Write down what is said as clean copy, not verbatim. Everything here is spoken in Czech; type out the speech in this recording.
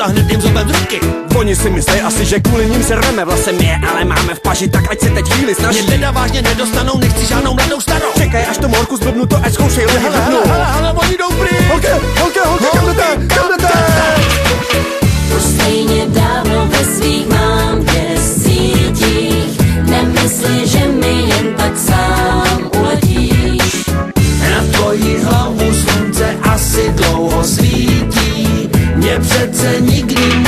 A hned jim zobem z ruky. Oni si myslej asi, že kvůli nim se rveme vlasem je, ale máme v paži, tak ať se teď chvíli snaží. Mě teda vážně nedostanou, nechci žádnou mladou starou. Čekaj, až to morku zblbnu to, ať zkoušej lidi hrnou. Hele, oni jdou pryč. Holky, kam jdete? Už stejně dávno ve svých mám desítích. Nemysli, že mi jen tak sám uletíš. Na tvoji hlavu slunce asi dlouho svítí. Mě přece nikdy